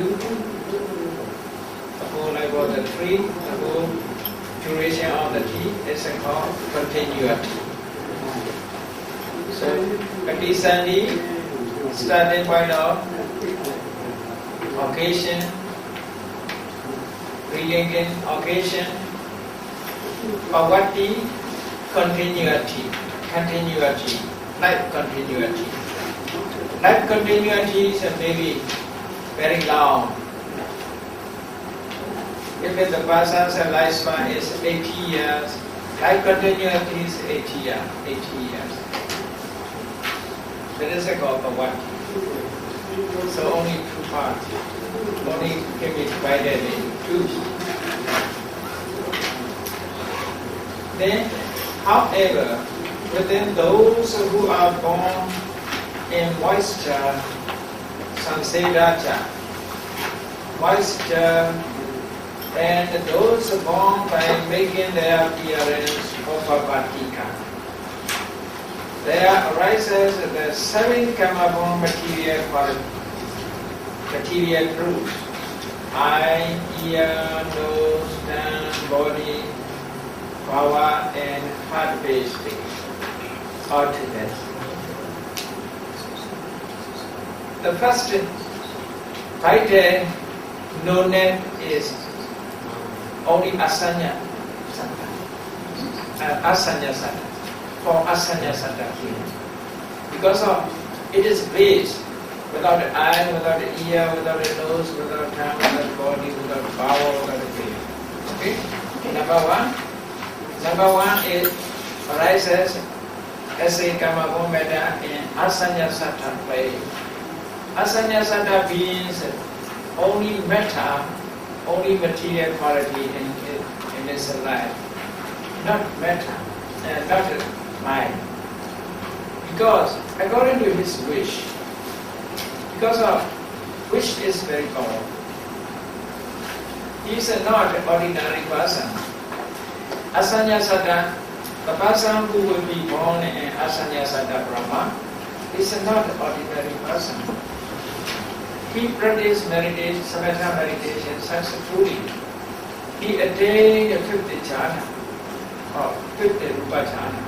the whole life of the tree, the whole duration of the tea is called continuity. So, Patisani, starting point of occasion, relating occasion, Pavati, continuity, life continuity. Life continuity is maybe very long. If the person's lifespan is 80 years, life continuity is 80 years. That is called Pavati. So only two parts. Only can be divided into two. Then, however, within those who are born in moisture, samsaraja, moisture, and those born by making their appearance upapatika, there arises the seven karma-born material groups: eye, ear, nose, tongue, body, power, and heart-based altogether. The first title known is only Asanya Satta. Asanya Satta. For Asanya Satta healing. Because of it is based without the eye, without the ear, without the nose, without the tongue, without the body, without the power, without the brain. Okay? Number one is arises as a karma metta in Asanya Satta play. Asanya Satta means only metta, only material quality in this life, not metta, not mind. Because according to his wish, because of wish is very powerful. He is not an ordinary person. Asanya Satta, the person who will be born in Asanya Satta Brahma, is not an ordinary person. He practiced meditation, samatha meditation successfully. He attained the 50th jhana, or 50th rupa jhana.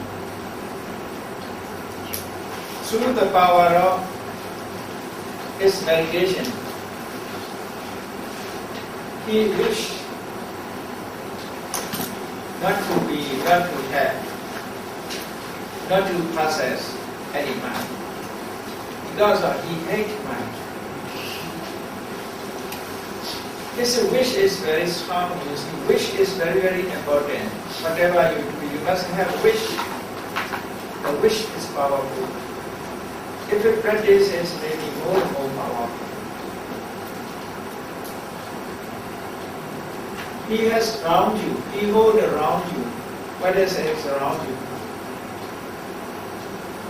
Through the power of his meditation, he wished not to have, not to possess any mind. Because he hates mind. This wish is very strong. You see, wish is very, very important. Whatever you do, you must have wish. The wish is powerful. If you practice, it's maybe more and more powerful. He has around you. He holds around you. What is it around you?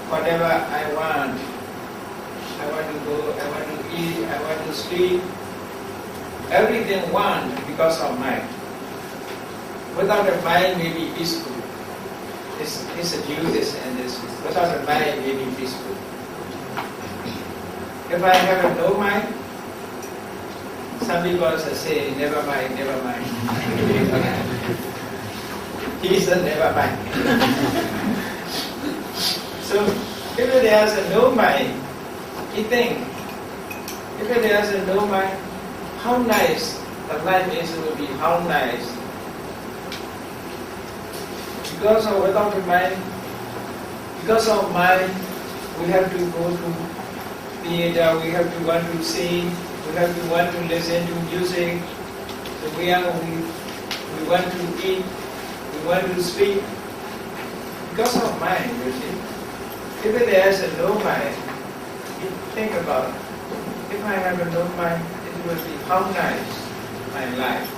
Whatever I want to go, I want to eat, I want to sleep. Everything want because of mind. Without the mind, may be peaceful. It's a due this and this. Without the mind, may be peaceful. If I have no mind, some people say, never mind, never mind. He said, never mind. So, if there is no mind, he think, if there is no mind, how nice the life will be, how nice. Because of without the mind, because of mind, we have to go to theater, we have to want to sing, we have to want to listen to music, so we want to eat, we want to sleep. Because of mind, you see. If there is no mind, you think about, if I have no mind, it will be how nice my life.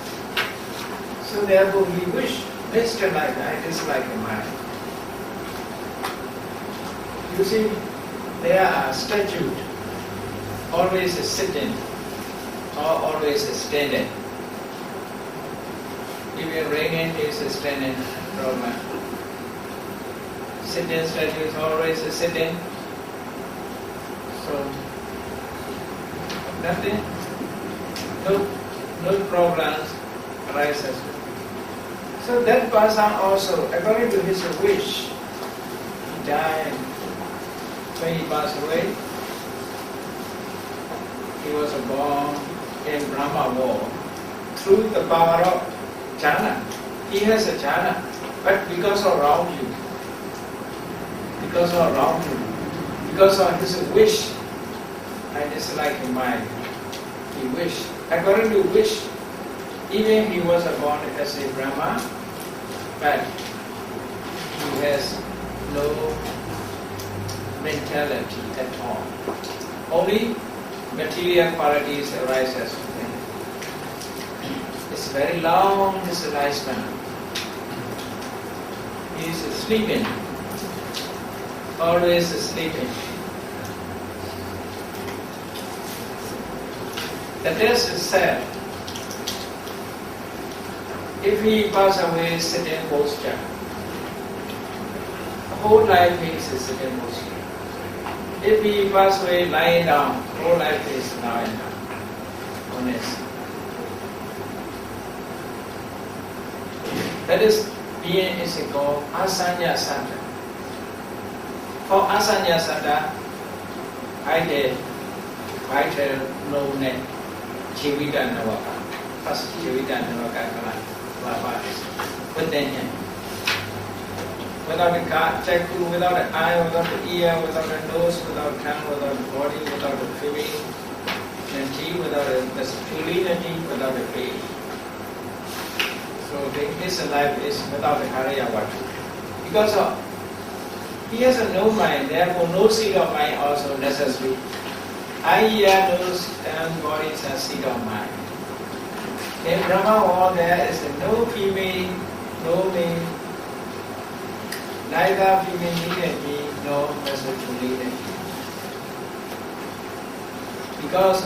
So therefore we wish, Mr. Like I dislike the mind. You see, there are statues, always sitting or always standing. Even raining is standing problem. Sitting statue is always sitting. So nothing, no problems arises. So that person also, according to his wish, he died. When he passed away, he was born in Brahma world through the power of jhana. He has a jhana, but because of around you, because of his wish, I dislike mine. He wish, according to wish, even he was born as a Brahma, but he has no mentality at all. Only material qualities arises with him. It's very long, his lifespan. He is sleeping, always sleeping. That is sad. If he pass away sitting posture, whole life he is sitting posture. If he pass away lying down, whole life is lying down. Honest. That is being is called asanya santa. For asanya santa, I did vital no net. Chivita Navaka. First Chivita Navaka Lava is within him. Without the check, without the eye, without the ear, without the nose, without the tongue, without the body, without the feeling, and teeth, without the masculinity, without the faith. So his life is without the Hariya Vatu. Because he has no mind, therefore no seed of mind also necessary. Eye, ear, nose, and body is a seed of mind. In Brahma world there is no female, no male, neither femininity nor masculinity. Because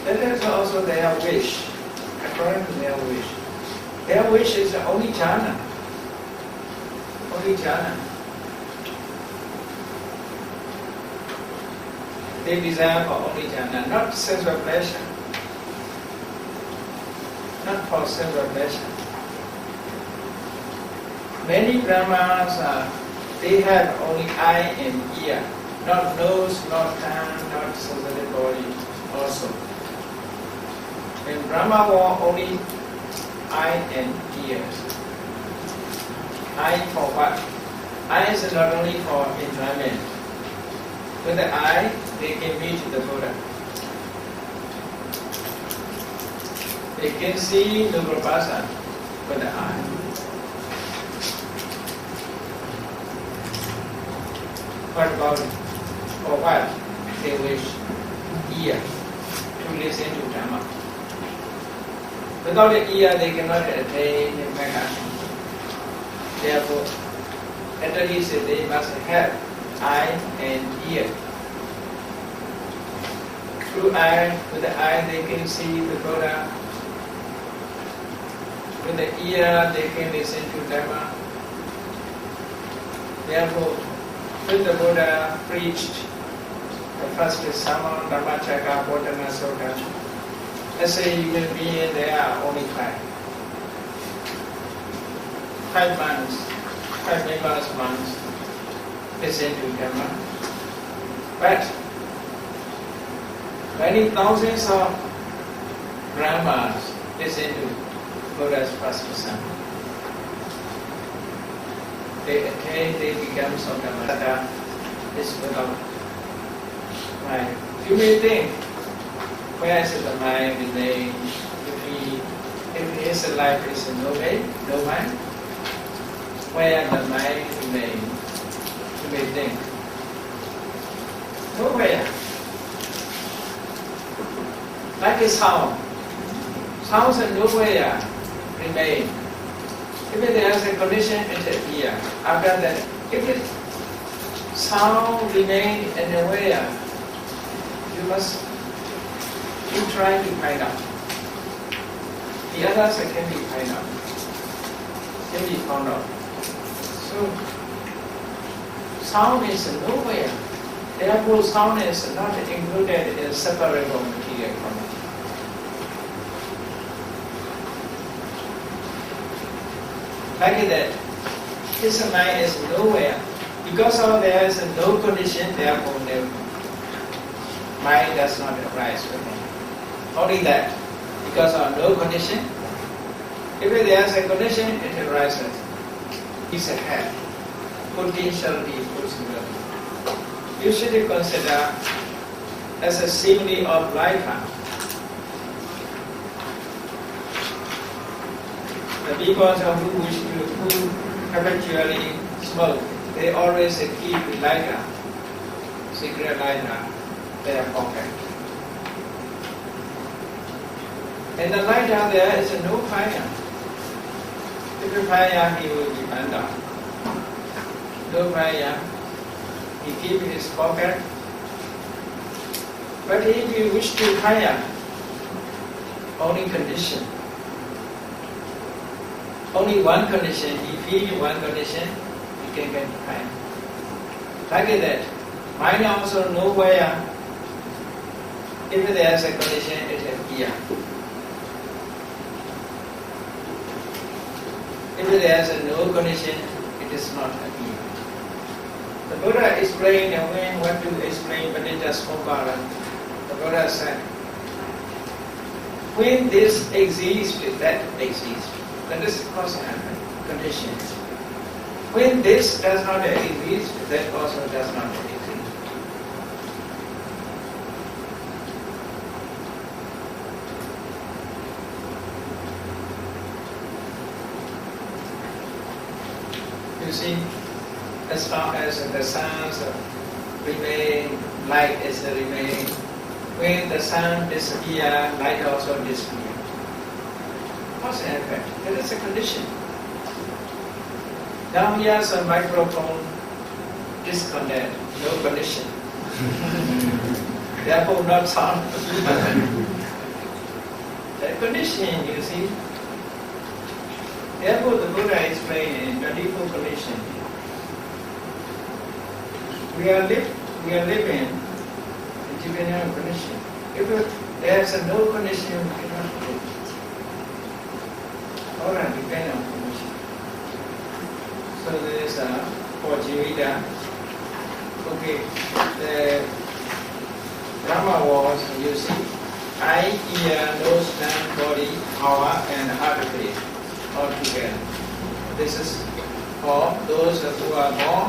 that is also their wish, according to their wish. Their wish is only jhana. Only jhana. They desire for only jhana, not sensual pleasure. Not for sensual pleasure. Many Brahmanas, they have only eye and ear, not nose, not tongue, not sensitive body also. In Brahma world, only eye and ears. Eye for what? Eye is not only for enjoyment. With the eye, they can meet the Buddha. They can see the Prabhasa with the eye. What about for what? They wish ear to listen to Dhamma. Without the ear, they cannot attain the mega. Therefore, at least they must have eye and ear. Through eye, with the eye they can see the Buddha. With the ear they can listen to Dhamma. Therefore, when the Buddha preached the first sermon, Dhammacakkappavattana Sutta, as a human being, there are only 5. 5 months, 5 members months listen to Dhamma. But many thousands of Brahmas listen to Buddha's first sermon. They attain, they become Sotamatata, is without mind. You may think, where is the mind remain? If his life is no way, no mind, where the mind remain? You may think, nowhere. Like a sound. Sounds are nowhere remain. If there is a condition in the ear, after that, if it sound remain anywhere, you must try to find out. The others can be find out, can be found out. So, sound is nowhere. Therefore, sound is not included in separable material from it. Like that, his mind is nowhere. Because of there is no condition, therefore no mind does not arise with him. Only that, because of no condition, if there is a condition, it arises. It's a head, potentiality, possibility. You should consider as a simile of lighter. The people who habitually smoke, they always keep lighter, cigarette lighter, their pocket. In the lighter there is no fire. If you fire, he will be burned out. No fire, he keep in his pocket. But if you wish to fire, only condition. Only one condition, if he feel one condition, he can get fire. Like that, mind also nowhere. If there is a condition, it appears. If there is no condition, it is not appear. The Buddha explained, and when what to explain, but it just the Buddha said, when this exists, that exists. That is cause and condition. When this does not exist, that also does not exist. You see, as long as the suns remain, light is remain. When the sun disappears, light also disappears. Cause and effect. That is a condition. Down here is a microphone disconnect, no condition. Therefore not sound. That condition, you see. Therefore the Buddha explained in 24 conditions. We are living in dependent condition. If there is no condition, we cannot live. All are dependent on condition. So there is for Jivita. Okay, the Brahma was, you see, eye, ear, nose, tongue, body, power, and heart rate all together. This is for those who are born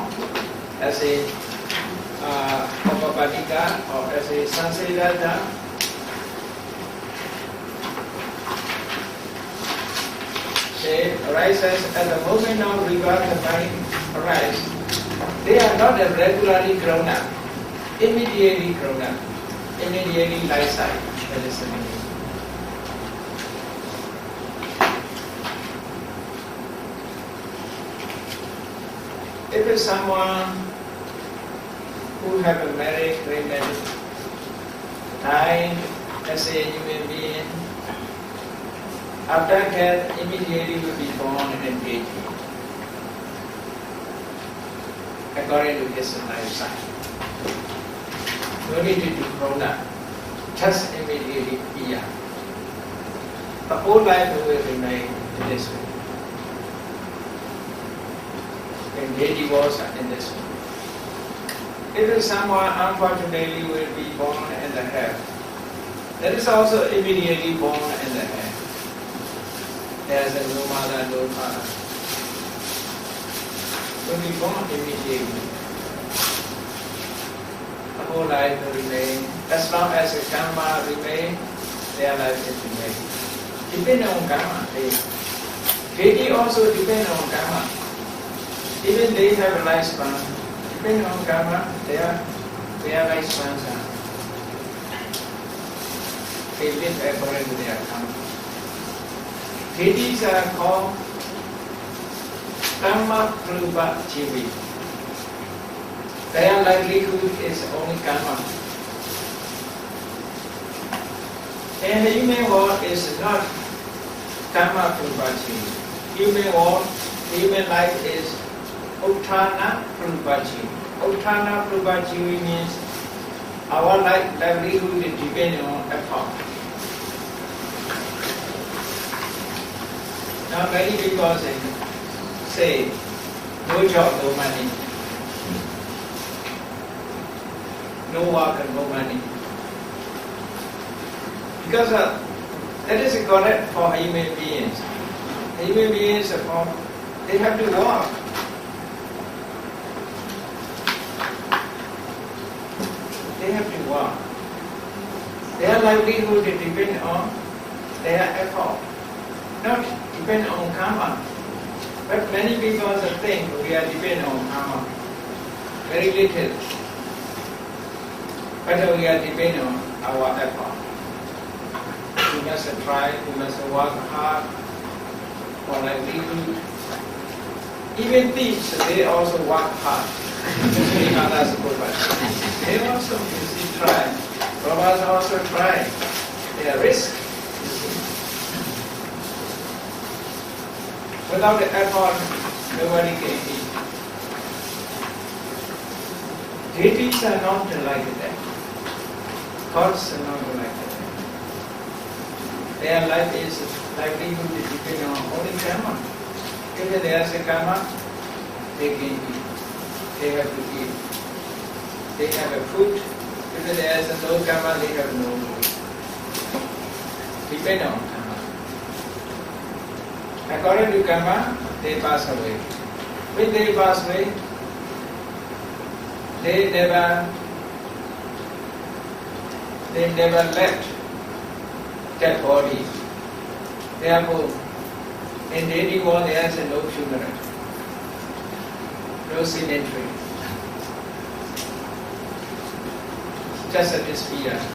as a Upapadika or as a Sansaridata. They arise at the moment of regard the mind arise. They are not regularly grown up, immediately grown up, immediately life side. That is the meaning. is someone who have a marriage, remarried, died as a human being, after death immediately will be born and dead, according to his lifestyle. No need to do prana, just immediately be young. The whole life will remain in this way. And deity was in this way. If someone unfortunately will be born in the hell, that is also immediately born in the hell. There is no mother, no father. Will be born immediately. The whole life will remain. As long as the karma remains, their life is remaining. Depend on karma. Deity also depend on karma. Even they have a lifespan. Depend on karma, their lifespans are. They live according to their karma. Deities are called karma pruva jivi. Their livelihood is only karma. And the human world is not karma pruva jivi. Human life is Uttana Prabhaji. Uttana Prabhaji means our livelihood is depending on effort. Now many people say, no job, no money. No work and no money. Because that is correct for human beings. Human beings, they have to work. They have to work. Their livelihood depends on their effort, not depend on karma. But many people think we are dependent on karma. Very little. But we are dependent on our effort. We must try, we must work hard for livelihood. Even thieves, they also work hard. They also try. Robbers also try. They are risk. Without the effort, nobody can eat. Deities are not like that. Gods are not like that. Their life is livelihood is depending on only karma. If there is a karma, they can eat. They have to eat. They have a food. If there is no karma, they have no food. Depend on karma. According to karma, they pass away. When they pass away, they never left that body. Therefore, in daily world there is no funeral, no cemetery, just a disappear.